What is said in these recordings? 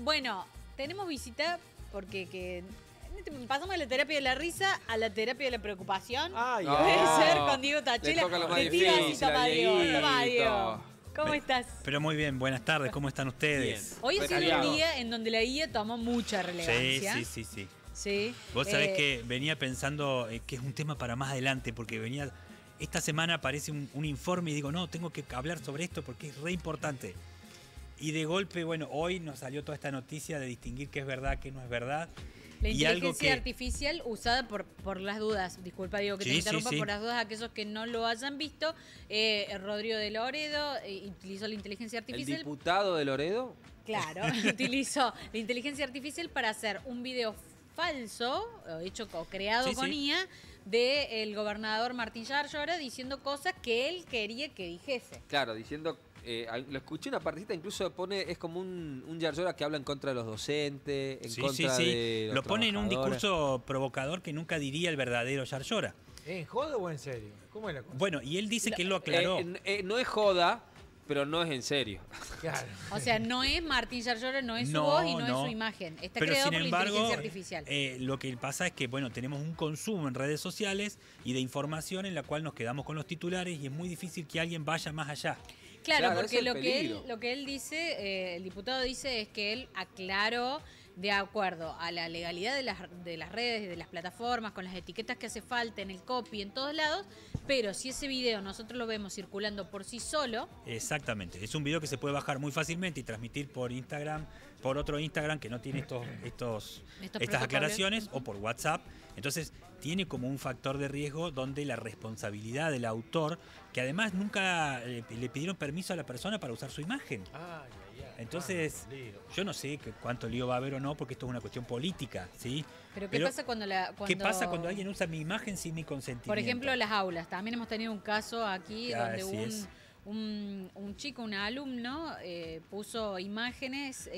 Bueno, tenemos visita porque pasamos de la terapia de la risa a la terapia de la preocupación. Ay, Puede ay. ser con Diego Tachela. Le toca lo más Que tira así, difícil, toma, a Diego. Dieguito. Toma, Diego. ¿Cómo estás? Pero muy bien, buenas tardes, ¿cómo están ustedes? Bien. Hoy ha sido un Resfriado. día en donde la guía tomó mucha relevancia. Sí. Sí. Vos sabés que venía pensando que es un tema para más adelante, porque esta semana aparece un informe y digo, no, tengo que hablar sobre esto porque es re importante. Y de golpe, bueno, hoy nos salió toda esta noticia de distinguir qué es verdad, qué no es verdad. La y algo inteligencia artificial usada por las dudas, disculpa Diego que te interrumpa, por las dudas aquellos que no lo hayan visto, Rodrigo de Loredo utilizó la inteligencia ¿El artificial. diputado de Loredo? Claro, utilizó la inteligencia artificial para hacer un video falso, hecho o creado con IA, del gobernador Martín Yarlora diciendo cosas que él quería que dijese. Claro, diciendo... lo escuché una partecita, incluso pone, es como un Yarlora que habla en contra de los docentes, en contra de los lo pone en un trabajadores. discurso provocador que nunca diría el verdadero Yarlora. ¿En joda o en serio? ¿Cómo es la cosa? Bueno, y él dice que él lo aclaró. No es joda, pero no es en serio. Claro. O sea, no es Martín Yarlora, no es su No, voz y no es no. su imagen. Está Pero creado sin por embargo, la inteligencia artificial. lo que pasa es que bueno, tenemos un consumo en redes sociales y de información en la cual nos quedamos con los titulares y es muy difícil que alguien vaya más allá. Claro, Claro, porque es el lo que él peligro. dice, el diputado dice, es que él aclaró de acuerdo a la legalidad de las redes, de las plataformas, con las etiquetas que hace falta en el copy, en todos lados, pero si ese video nosotros lo vemos circulando por sí solo... Exactamente, es un video que se puede bajar muy fácilmente y transmitir por Instagram, por otro Instagram que no tiene estas protocolos. aclaraciones, o por WhatsApp. Entonces tiene como un factor de riesgo donde la responsabilidad del autor, que además nunca le pidieron permiso a la persona para usar su imagen. Entonces, yo no sé cuánto lío va a haber o no, porque esto es una cuestión política, ¿sí? Pero ¿qué pasa cuando ¿qué pasa cuando alguien usa mi imagen sin mi consentimiento? Por ejemplo, las aulas. También hemos tenido un caso aquí donde Así es. un chico, un alumno, puso imágenes,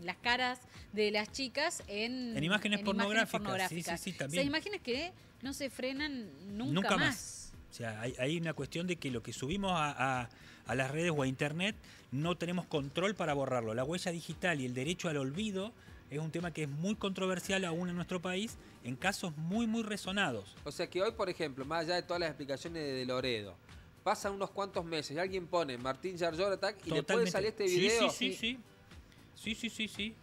las caras de las chicas en imágenes pornográficas. Sí, también. Esas imágenes que no se frenan nunca más. O sea, hay una cuestión de que lo que subimos a las redes o a internet no tenemos control para borrarlo. La huella digital y el derecho al olvido es un tema que es muy controversial aún en nuestro país en casos muy, muy resonados. O sea que hoy, por ejemplo, más allá de todas las explicaciones de Loredo, pasan unos cuantos meses y alguien pone Martín Yarlora y le puede salir este video. Sí.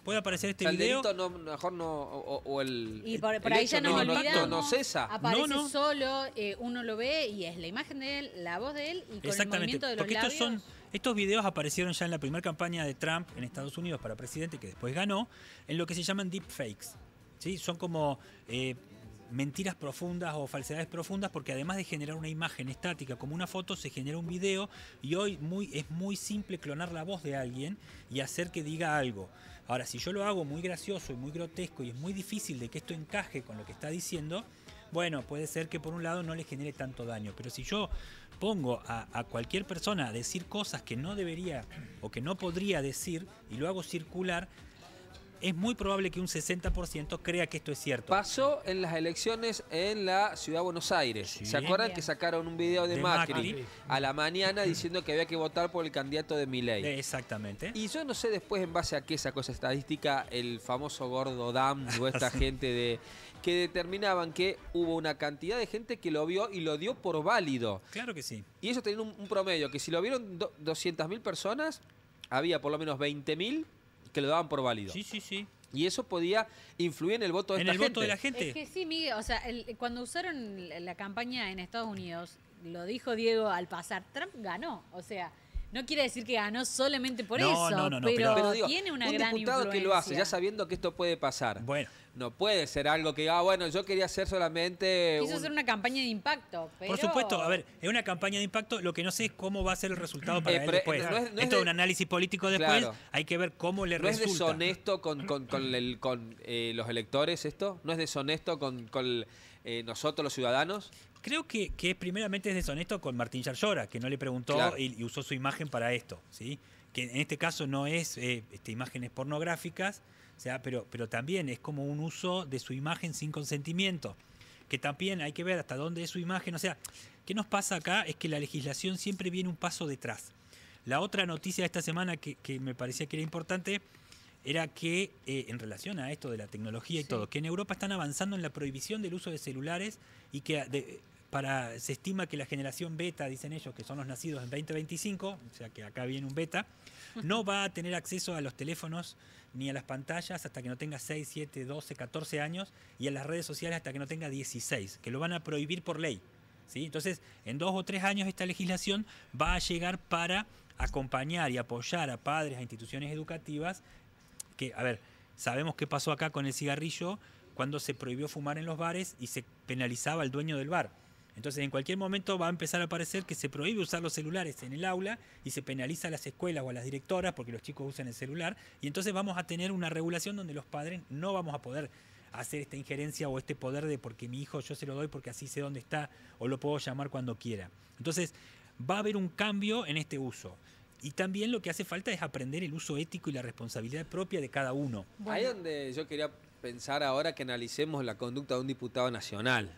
Puede aparecer este O sea, el video. delito mejor no, o el... Y por el ahí hecho ya nos no olvidamos. no cesa. Aparece No. solo, uno lo ve y es la imagen de él, la voz de él y con el movimiento de los porque labios. estos videos aparecieron ya en la primera campaña de Trump en Estados Unidos para presidente, que después ganó, en lo que se llaman deepfakes. ¿Sí? Son como mentiras profundas o falsedades profundas, porque además de generar una imagen estática como una foto, se genera un video y hoy es muy simple clonar la voz de alguien y hacer que diga algo. Ahora, si yo lo hago muy gracioso y muy grotesco y es muy difícil de que esto encaje con lo que está diciendo, bueno, puede ser que por un lado no le genere tanto daño, pero si yo pongo a cualquier persona a decir cosas que no debería o que no podría decir y lo hago circular, es muy probable que un 60% crea que esto es cierto. Pasó en las elecciones en la ciudad de Buenos Aires. Sí. ¿Se acuerdan Bien. que sacaron un video de Macri Macri a la mañana diciendo que había que votar por el candidato de Milei? Exactamente. Y yo no sé después en base a qué sacó esa estadística el famoso gordo Dam o esta gente que determinaban que hubo una cantidad de gente que lo vio y lo dio por válido. Claro que sí. Y ellos tenían un promedio, que si lo vieron 200.000 personas, había por lo menos 20.000 que lo daban por válido. Sí. Y eso podía influir en el voto de En esta el gente. voto de la gente. Es que sí, Miguel, o sea, cuando usaron la campaña en Estados Unidos, lo dijo Diego al pasar, Trump ganó, o sea, no quiere decir que ganó solamente por No, eso, no, pero digo, tiene una un gran diputado influencia. que lo hace ya sabiendo que esto puede pasar. Bueno. No puede ser algo que bueno, yo quería hacer solamente Quiso hacer una campaña de impacto, pero... Por supuesto, a ver, es una campaña de impacto, lo que no sé es cómo va a ser el resultado para él pero después. no es Esto es un análisis político después, Claro. hay que ver cómo le ¿No es resulta. deshonesto con los electores esto? ¿No es deshonesto con nosotros los ciudadanos? Creo que primeramente es deshonesto con Martín Yarlora, que no le preguntó Claro. y usó su imagen para esto, ¿sí? Que en este caso no es imágenes pornográficas, o sea, pero también es como un uso de su imagen sin consentimiento, que también hay que ver hasta dónde es su imagen. O sea, ¿qué nos pasa acá? Es que la legislación siempre viene un paso detrás. La otra noticia de esta semana que me parecía que era importante era que, en relación a esto de la tecnología y todo, que en Europa están avanzando en la prohibición del uso de celulares y que se estima que la generación beta, dicen ellos, que son los nacidos en 2025, o sea que acá viene un beta, no va a tener acceso a los teléfonos ni a las pantallas hasta que no tenga 6, 7, 12, 14 años y a las redes sociales hasta que no tenga 16, que lo van a prohibir por ley. ¿Sí? Entonces, en 2 o 3 años esta legislación va a llegar para acompañar y apoyar a padres, a instituciones educativas, que, a ver, sabemos qué pasó acá con el cigarrillo cuando se prohibió fumar en los bares y se penalizaba al dueño del bar. Entonces, en cualquier momento va a empezar a aparecer que se prohíbe usar los celulares en el aula y se penaliza a las escuelas o a las directoras porque los chicos usan el celular. Y entonces vamos a tener una regulación donde los padres no vamos a poder hacer esta injerencia o este poder de porque mi hijo yo se lo doy porque así sé dónde está o lo puedo llamar cuando quiera. Entonces, va a haber un cambio en este uso. Y también lo que hace falta es aprender el uso ético y la responsabilidad propia de cada uno. Bueno. Ahí es donde yo quería pensar ahora que analicemos la conducta de un diputado nacional.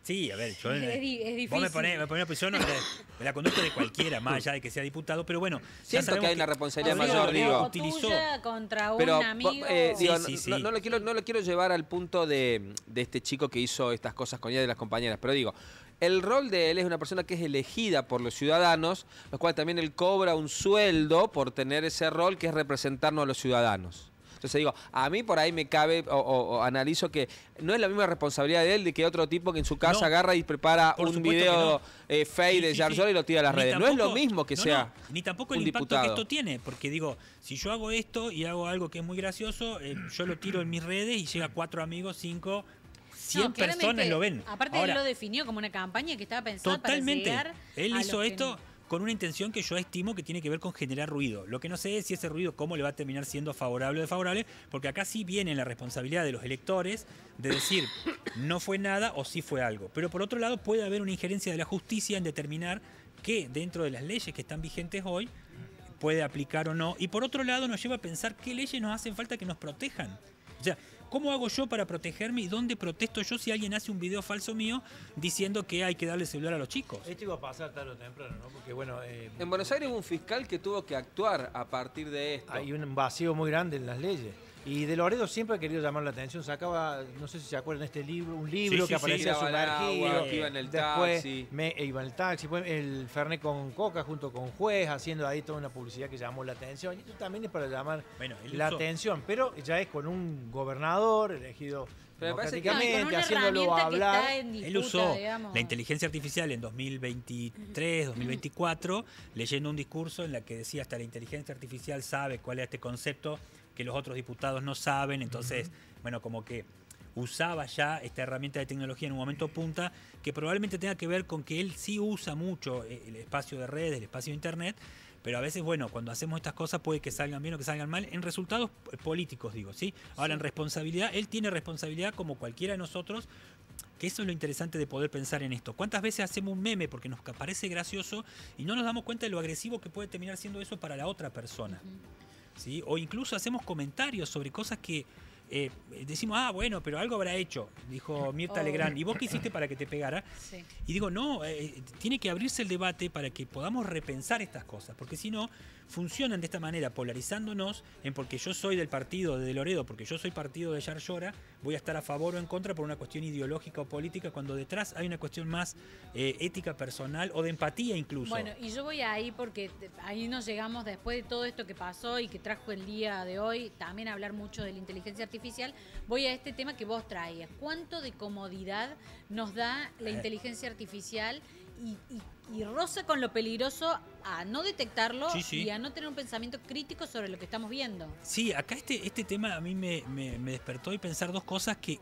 Sí, a ver, yo, es difícil. Vos me ponés una posición de la conducta de cualquiera, más allá de que sea diputado, pero bueno. Siento que hay una responsabilidad mayor, digo. O tuya contra un pero, amigo. Digo, sí. No lo quiero llevar al punto de este chico que hizo estas cosas con ella de las compañeras, pero digo, el rol de él es una persona que es elegida por los ciudadanos, los cuales también él cobra un sueldo por tener ese rol que es representarnos a los ciudadanos. Entonces digo, a mí por ahí me cabe o analizo que no es la misma responsabilidad de él de que otro tipo que en su casa agarra y prepara un video fake de Jarzol y lo tira a las redes. Tampoco, no es lo mismo que sea ni tampoco un el impacto diputado que esto tiene, porque digo, si yo hago esto y hago algo que es muy gracioso, yo lo tiro en mis redes y llega 4 amigos, 5... 100 personas lo ven. Aparte ahora, él lo definió como una campaña que estaba pensada totalmente. para llegar Él a hizo los esto con una intención que yo estimo que tiene que ver con generar ruido. Lo que no sé es si ese ruido cómo le va a terminar siendo favorable o desfavorable, porque acá sí viene la responsabilidad de los electores de decir no fue nada o sí fue algo. Pero por otro lado puede haber una injerencia de la justicia en determinar que dentro de las leyes que están vigentes hoy puede aplicar o no. Y por otro lado nos lleva a pensar qué leyes nos hacen falta que nos protejan. O sea, ¿cómo hago yo para protegerme y dónde protesto yo si alguien hace un video falso mío diciendo que hay que darle celular a los chicos? Esto iba a pasar tarde o temprano, ¿no? Porque bueno... en Buenos Aires hubo un fiscal que tuvo que actuar a partir de esto. Hay un vacío muy grande en las leyes. Y de Loredo siempre ha querido llamar la atención. Sacaba, no sé si se acuerdan, un libro que aparecía sumergido. Que iba en el después taxi. Iba en el taxi. El Fernet con Coca junto con Juez, haciendo ahí toda una publicidad que llamó la atención. Y esto también es para llamar la atención. Pero ya es con un gobernador elegido democráticamente, haciéndolo hablar. Él usó la inteligencia artificial en 2023, 2024, leyendo un discurso en la que decía hasta la inteligencia artificial sabe cuál es este concepto que los otros diputados no saben, entonces, bueno, como que usaba ya esta herramienta de tecnología en un momento punta que probablemente tenga que ver con que él sí usa mucho el espacio de redes, el espacio de internet, pero a veces, bueno, cuando hacemos estas cosas puede que salgan bien o que salgan mal, en resultados políticos, digo, ¿sí? Ahora, en responsabilidad, él tiene responsabilidad como cualquiera de nosotros, que eso es lo interesante de poder pensar en esto. ¿Cuántas veces hacemos un meme porque nos parece gracioso y no nos damos cuenta de lo agresivo que puede terminar siendo eso para la otra persona? ¿Sí? O incluso hacemos comentarios sobre cosas que decimos, bueno, pero algo habrá hecho, dijo Mirta Legrand. ¿Y vos qué hiciste para que te pegara? Sí. Y digo, no, tiene que abrirse el debate para que podamos repensar estas cosas, porque si no, funcionan de esta manera, polarizándonos en porque yo soy del partido de Loredo, porque yo soy partido de Yarlora, voy a estar a favor o en contra por una cuestión ideológica o política, cuando detrás hay una cuestión más ética, personal o de empatía incluso. Bueno, y yo voy ahí porque ahí nos llegamos después de todo esto que pasó y que trajo el día de hoy, también a hablar mucho de la inteligencia artificial. Voy a este tema que vos traías. ¿Cuánto de comodidad nos da la inteligencia artificial y roza con lo peligroso a no detectarlo y a no tener un pensamiento crítico sobre lo que estamos viendo? Sí, acá este tema a mí me despertó y pensar dos cosas que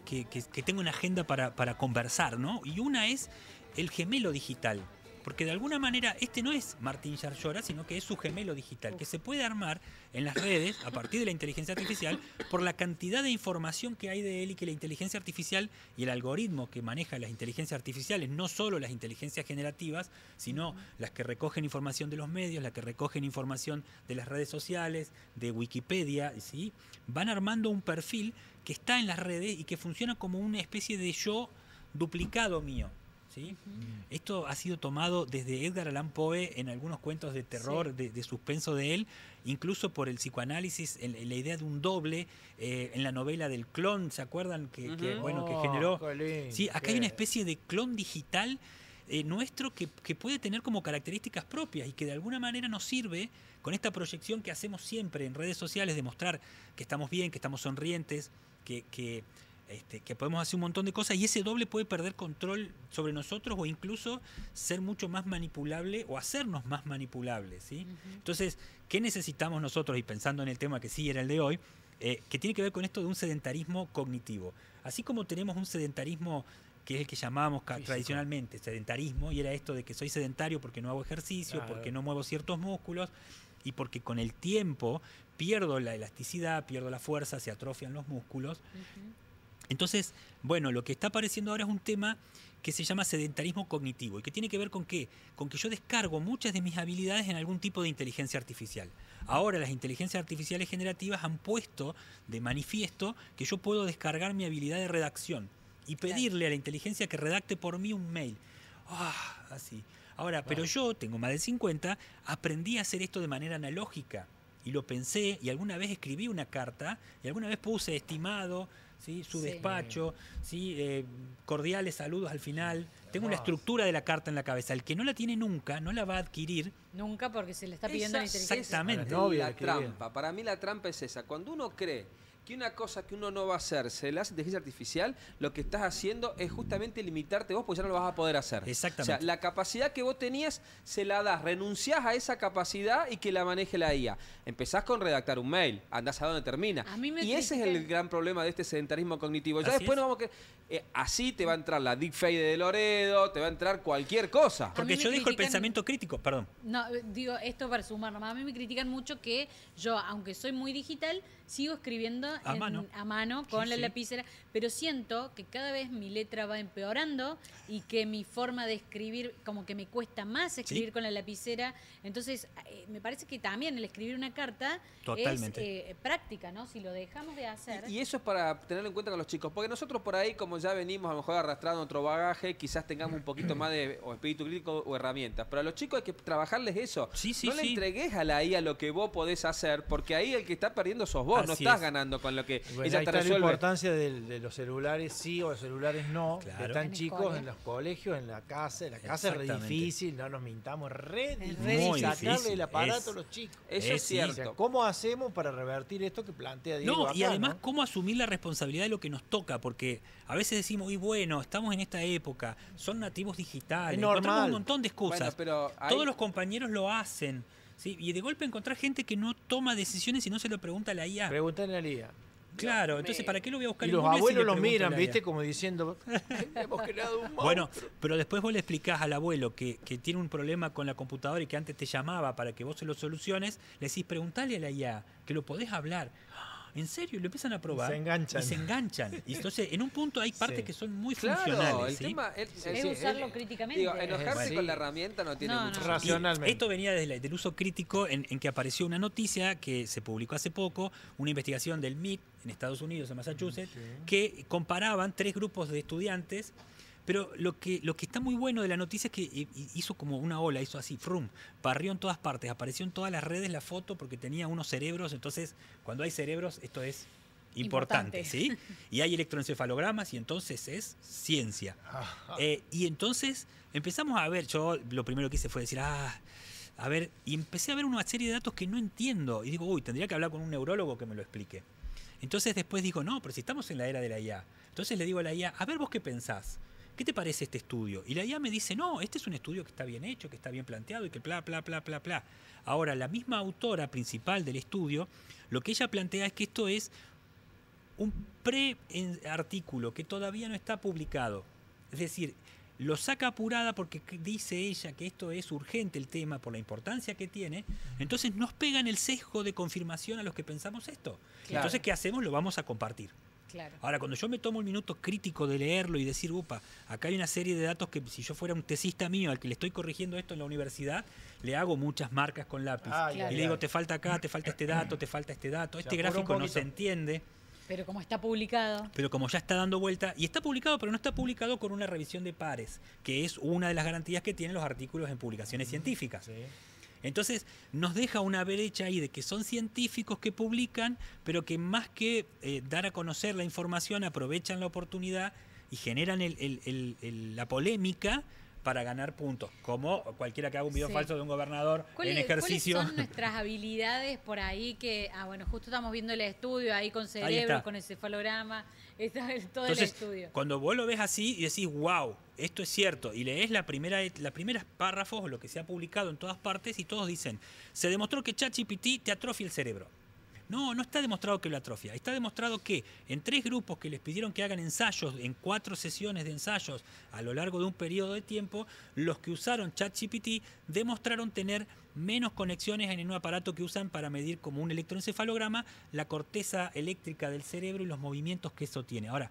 tengo en agenda para conversar, ¿no? Y una es el gemelo digital. Porque de alguna manera este no es Martín Yarlora, sino que es su gemelo digital, que se puede armar en las redes a partir de la inteligencia artificial por la cantidad de información que hay de él y que la inteligencia artificial y el algoritmo que maneja las inteligencias artificiales, no solo las inteligencias generativas, sino las que recogen información de los medios, las que recogen información de las redes sociales, de Wikipedia, ¿sí? Van armando un perfil que está en las redes y que funciona como una especie de yo duplicado mío. ¿sí? Esto ha sido tomado desde Edgar Allan Poe en algunos cuentos de terror, de suspenso de él, incluso por el psicoanálisis, en la idea de un doble, en la novela del clon, ¿se acuerdan? Que generó... Sí, acá hay una especie de clon digital nuestro que puede tener como características propias y que de alguna manera nos sirve con esta proyección que hacemos siempre en redes sociales de mostrar que estamos bien, que estamos sonrientes, que podemos hacer un montón de cosas, y ese doble puede perder control sobre nosotros o incluso ser mucho más manipulable o hacernos más manipulables, ¿sí? Entonces, ¿qué necesitamos nosotros? Y pensando en el tema que sí era el de hoy, que tiene que ver con esto de un sedentarismo cognitivo. Así como tenemos un sedentarismo que es el que llamábamos tradicionalmente sedentarismo, y era esto de que soy sedentario porque no hago ejercicio, porque no muevo ciertos músculos, y porque con el tiempo pierdo la elasticidad, pierdo la fuerza, se atrofian los músculos. Entonces, bueno, lo que está apareciendo ahora es un tema que se llama sedentarismo cognitivo y que tiene que ver con ¿qué? Con que yo descargo muchas de mis habilidades en algún tipo de inteligencia artificial. Ahora las inteligencias artificiales generativas han puesto de manifiesto que yo puedo descargar mi habilidad de redacción y pedirle a la inteligencia que redacte por mí un mail. Así. Ahora, pero yo, tengo más de 50, aprendí a hacer esto de manera analógica y lo pensé, y alguna vez escribí una carta y alguna vez puse estimado, ¿sí? Su despacho, ¿sí? Cordiales saludos al final. Tengo una estructura de la carta en la cabeza. El que no la tiene nunca, no la va a adquirir. Nunca, porque se le está pidiendo la inteligencia. Exactamente. La trampa. Para mí la trampa es esa. Cuando uno cree que una cosa que uno no va a hacer se le hace inteligencia artificial, lo que estás haciendo es justamente limitarte vos, porque ya no lo vas a poder hacer. Exactamente. O sea, la capacidad que vos tenías se la das, renunciás a esa capacidad y que la maneje la IA. Empezás con redactar un mail, andás a dónde termina. Y ese es el gran problema de este sedentarismo cognitivo. Ya después nos vamos a así te va a entrar la deepfake de Loredo, te va a entrar cualquier cosa. Porque yo dejo el pensamiento crítico, perdón. No, digo, esto para sumar nomás. A mí me critican mucho que yo, aunque soy muy digital, sigo escribiendo a mano con la lapicera, pero siento que cada vez mi letra va empeorando y que mi forma de escribir, como que me cuesta más escribir con la lapicera. Entonces, me parece que también el escribir una carta es práctica, ¿no? Si lo dejamos de hacer. Y eso es para tenerlo en cuenta con los chicos, porque nosotros por ahí, como ya venimos a lo mejor arrastrando otro bagaje, quizás tengamos un poquito más de espíritu crítico o herramientas, pero a los chicos hay que trabajarles eso. No le entregues a la IA lo que vos podés hacer, porque ahí el que está perdiendo sos vos. No estás ganando con lo que ella te resuelve. La importancia de los celulares sí o los celulares no, que están chicos en los colegios, en la casa. En la casa es re difícil, no nos mintamos, re difícil sacarle el aparato a los chicos. Eso es cierto. O sea, ¿cómo hacemos para revertir esto que plantea Diego acá, y además, ¿cómo asumir la responsabilidad de lo que nos toca? Porque a veces decimos, y bueno, estamos en esta época, son nativos digitales, encontramos un montón de excusas. Pero todos los compañeros lo hacen. ¿Sí? Y de golpe encontrar gente que no toma decisiones y no se lo pregunta a la IA. Pregúntale a la IA. Claro, entonces ¿para qué lo voy a buscar? Y los abuelos los miran, ¿viste? Como diciendo, hemos creado un monstruo. Bueno, pero después vos le explicás al abuelo que tiene un problema con la computadora y que antes te llamaba para que vos se lo soluciones, le decís, preguntale a la IA, que lo podés hablar. ¿En serio? Lo empiezan a probar. Y se enganchan. Y entonces, en un punto hay partes que son muy funcionales. Claro, el ¿sí? tema es usarlo críticamente. Digo, enojarse con la herramienta no tiene mucho racionalmente. Esto venía del uso crítico en que apareció una noticia que se publicó hace poco, una investigación del MIT en Estados Unidos, en Massachusetts, que comparaban 3 grupos de estudiantes. Pero lo que está muy bueno de la noticia es que hizo como una ola, hizo así, frum, barrió en todas partes, apareció en todas las redes la foto porque tenía unos cerebros, entonces cuando hay cerebros esto es importante. ¿Sí? Y hay electroencefalogramas y entonces es ciencia. Y entonces empezamos a ver, yo lo primero que hice fue decir, a ver, y empecé a ver una serie de datos que no entiendo, y digo, tendría que hablar con un neurólogo que me lo explique. Entonces después digo, no, pero si estamos en la era de la IA, entonces le digo a la IA, a ver vos qué pensás. ¿Qué te parece este estudio? Y la IA me dice, no, este es un estudio que está bien hecho, que está bien planteado y que bla, bla, bla, bla, bla. Ahora, la misma autora principal del estudio, lo que ella plantea es que esto es un pre-artículo que todavía no está publicado. Es decir, lo saca apurada porque dice ella que esto es urgente el tema por la importancia que tiene. Entonces nos pegan el sesgo de confirmación a los que pensamos esto. Claro. Entonces, ¿qué hacemos? Lo vamos a compartir. Claro. Ahora, cuando yo me tomo el minuto crítico de leerlo y decir, acá hay una serie de datos que si yo fuera un tesista mío al que le estoy corrigiendo esto en la universidad, le hago muchas marcas con lápiz. Y le digo, te falta acá, te falta este dato, te falta este dato, este gráfico no se entiende. Pero como está publicado. Pero como ya está dando vuelta, y está publicado, pero no está publicado con una revisión de pares, que es una de las garantías que tienen los artículos en publicaciones científicas. Sí. Entonces nos deja una brecha ahí de que son científicos que publican, pero que más que dar a conocer la información, aprovechan la oportunidad y generan la polémica para ganar puntos, como cualquiera que haga un video falso de un gobernador en ejercicio. ¿Cuáles son nuestras habilidades por ahí que, bueno, justo estamos viendo el estudio ahí con cerebro, con el cefalograma, está todo el estudio? Cuando vos lo ves así y decís, wow, esto es cierto, y lees los primeros párrafos o lo que se ha publicado en todas partes y todos dicen, se demostró que ChatGPT te atrofia el cerebro. No, no está demostrado que lo atrofia. Está demostrado que en 3 grupos que les pidieron que hagan ensayos, en 4 sesiones de ensayos a lo largo de un periodo de tiempo, los que usaron ChatGPT demostraron tener menos conexiones en un aparato que usan para medir como un electroencefalograma la corteza eléctrica del cerebro y los movimientos que eso tiene. Ahora,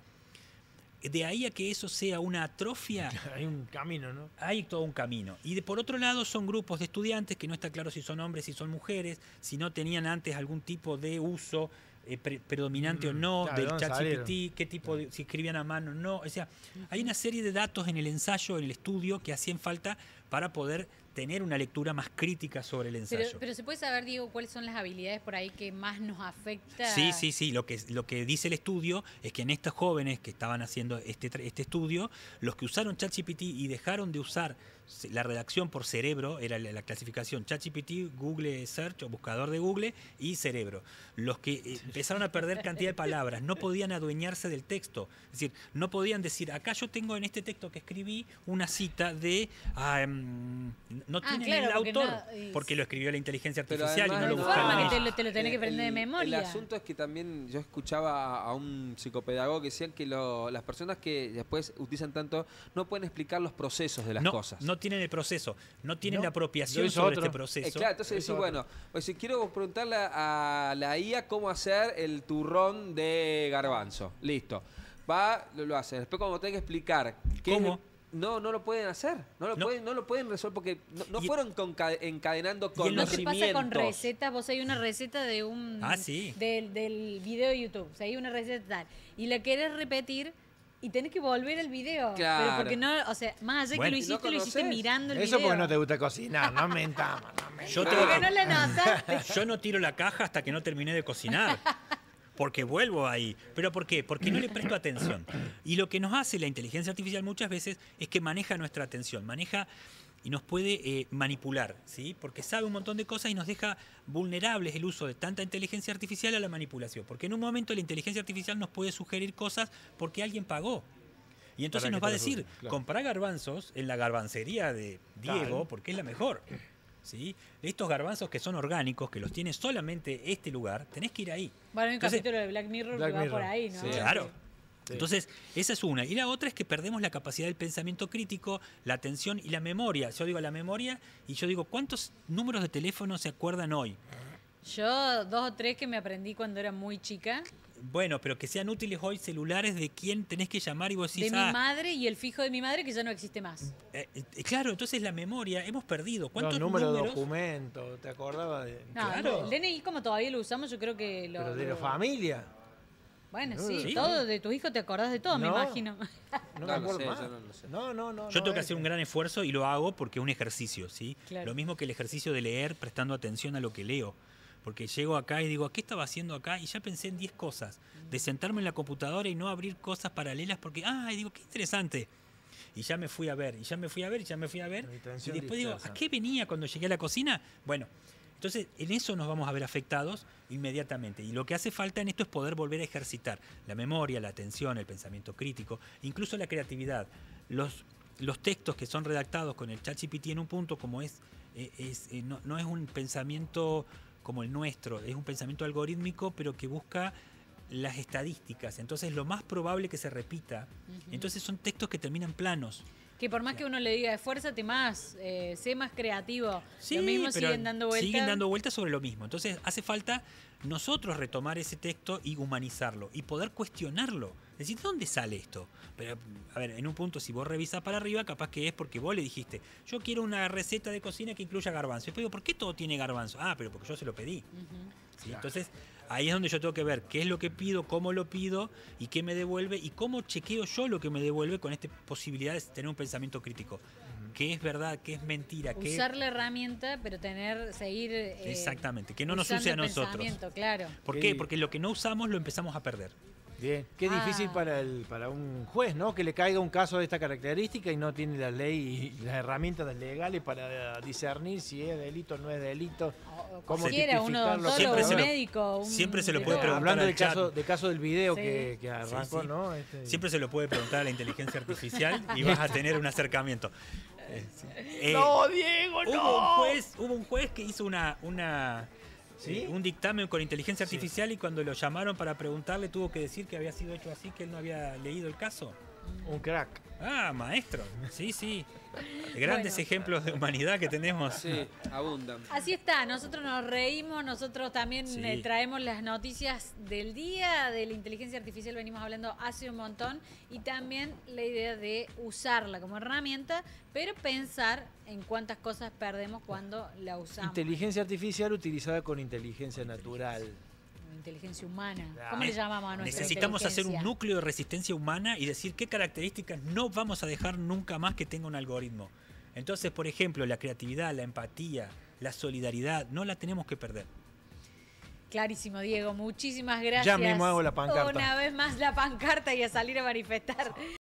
de ahí a que eso sea una atrofia... Hay un camino, ¿no? Hay todo un camino. Y por otro lado son grupos de estudiantes que no está claro si son hombres, si son mujeres, si no tenían antes algún tipo de uso predominante o no del ChatGPT, qué tipo de, si escribían a mano o no. O sea, hay una serie de datos en el ensayo, en el estudio, que hacían falta para poder tener una lectura más crítica sobre el ensayo. Pero se puede saber, Diego, cuáles son las habilidades por ahí que más nos afecta. Sí. Lo que dice el estudio es que en estos jóvenes que estaban haciendo este estudio, los que usaron ChatGPT y dejaron de usar la redacción por cerebro, era la clasificación ChatGPT, Google Search o buscador de Google y cerebro. Los que empezaron a perder cantidad de palabras, no podían adueñarse del texto. Es decir, no podían decir, acá yo tengo en este texto que escribí una cita de... no tienen el autor, porque lo escribió la inteligencia artificial y no lo buscaron. Te lo tenés que aprender de memoria. El asunto es que también yo escuchaba a un psicopedagogo que decían que las personas que después utilizan tanto no pueden explicar los procesos de las cosas. No tienen el proceso, no tienen la apropiación sobre este proceso. Claro, entonces decís, bueno, pues si quiero preguntarle a la IA cómo hacer el turrón de garbanzo. Listo. Va, lo hace. Después cuando tenga que explicar ¿Cómo? No lo pueden hacer, no lo pueden resolver porque no fueron encadenando conocimientos. ¿No te pasa con recetas? Vos hay una receta de un del video de YouTube, o sea, hay una receta tal, y la querés repetir y tenés que volver al video. Claro. Pero porque no, o sea, más allá que lo hiciste mirando el video. Eso porque no te gusta cocinar, no mentamos. Yo no tiro la caja hasta que no terminé de cocinar. Porque vuelvo ahí. ¿Pero por qué? Porque no le presto atención. Y lo que nos hace la inteligencia artificial muchas veces es que maneja nuestra atención, maneja y nos puede manipular, ¿sí? Porque sabe un montón de cosas y nos deja vulnerables el uso de tanta inteligencia artificial a la manipulación. Porque en un momento la inteligencia artificial nos puede sugerir cosas porque alguien pagó. Y entonces nos va a decir, comprá garbanzos en la garbancería de Diego porque es la mejor. ¿Sí? Estos garbanzos que son orgánicos, que los tiene solamente este lugar, tenés que ir ahí. Bueno, hay un capítulo de Black Mirror que va por ahí, ¿no? Sí. Claro. Sí. Entonces, esa es una. Y la otra es que perdemos la capacidad del pensamiento crítico, la atención y la memoria. Yo digo la memoria y yo digo, ¿cuántos números de teléfono se acuerdan hoy? Yo 2 o 3 que me aprendí cuando era muy chica. Bueno, pero que sean útiles hoy celulares de quién tenés que llamar y vos decís... De mi madre y el fijo de mi madre que ya no existe más. Claro, entonces la memoria, hemos perdido. ¿Cuántos números de documentos? ¿Te acordabas de...? No, claro. El DNI como todavía lo usamos, yo creo que lo... Pero de la familia. Bueno, sí, todo, de tu hijo te acordás de todo, me imagino. No me acuerdo más. No. Yo tengo que hacer un gran esfuerzo y lo hago porque es un ejercicio, ¿sí? Claro. Lo mismo que el ejercicio de leer prestando atención a lo que leo. Porque llego acá y digo, ¿qué estaba haciendo acá? Y ya pensé en 10 cosas. De sentarme en la computadora y no abrir cosas paralelas porque, digo, qué interesante. Y ya me fui a ver, y ya me fui a ver. Y después digo, ¿a qué venía cuando llegué a la cocina? Bueno, entonces en eso nos vamos a ver afectados inmediatamente. Y lo que hace falta en esto es poder volver a ejercitar la memoria, la atención, el pensamiento crítico, incluso la creatividad. Los textos que son redactados con el ChatGPT en un punto como no es un pensamiento como el nuestro, es un pensamiento algorítmico, pero que busca las estadísticas. Entonces, lo más probable que se repita. Entonces, son textos que terminan planos. Que por más que uno le diga, esfuérzate más, sé más creativo, sí, lo mismo siguen dando vueltas. Siguen dando vueltas sobre lo mismo. Entonces, hace falta nosotros retomar ese texto y humanizarlo y poder cuestionarlo. Es decir, ¿de dónde sale esto? Pero, a ver, en un punto, si vos revisás para arriba, capaz que es porque vos le dijiste, yo quiero una receta de cocina que incluya garbanzo. Y después digo, ¿por qué todo tiene garbanzo? Pero porque yo se lo pedí. ¿Sí? Entonces, Ahí es donde yo tengo que ver qué es lo que pido, cómo lo pido y qué me devuelve y cómo chequeo yo lo que me devuelve con esta posibilidad de tener un pensamiento crítico. ¿Qué es verdad? ¿Qué es mentira? Usar la herramienta, pero seguir... exactamente, que no nos use a nosotros. Claro. ¿Por qué? Porque lo que no usamos lo empezamos a perder. Bien, qué difícil para un juez, ¿no? Que le caiga un caso de esta característica y no tiene la ley y las herramientas legales para discernir si es delito o no es delito. Cómo tipificarlo. Siempre se lo puede preguntar. Hablando del caso del video que arrancó, sí. ¿no? Siempre se lo puede preguntar a la inteligencia artificial y vas a tener un acercamiento. No, Diego, no. Hubo un juez que hizo un dictamen con inteligencia artificial y cuando lo llamaron para preguntarle tuvo que decir que había sido hecho así, que él no había leído el caso. Un crack. Ah, maestro. Sí. Grandes ejemplos de humanidad que tenemos. Sí, abundan. Así está, nosotros nos reímos, nosotros también traemos las noticias del día de la inteligencia artificial, venimos hablando hace un montón, y también la idea de usarla como herramienta, pero pensar en cuántas cosas perdemos cuando la usamos. Inteligencia artificial utilizada con inteligencia natural. Inteligencia humana. ¿Cómo le llamamos a nuestra Necesitamos hacer un núcleo de resistencia humana y decir qué características no vamos a dejar nunca más que tenga un algoritmo. Entonces, por ejemplo, la creatividad, la empatía, la solidaridad, no la tenemos que perder. Clarísimo, Diego. Muchísimas gracias. Ya mismo hago la pancarta. Una vez más la pancarta y a salir a manifestar.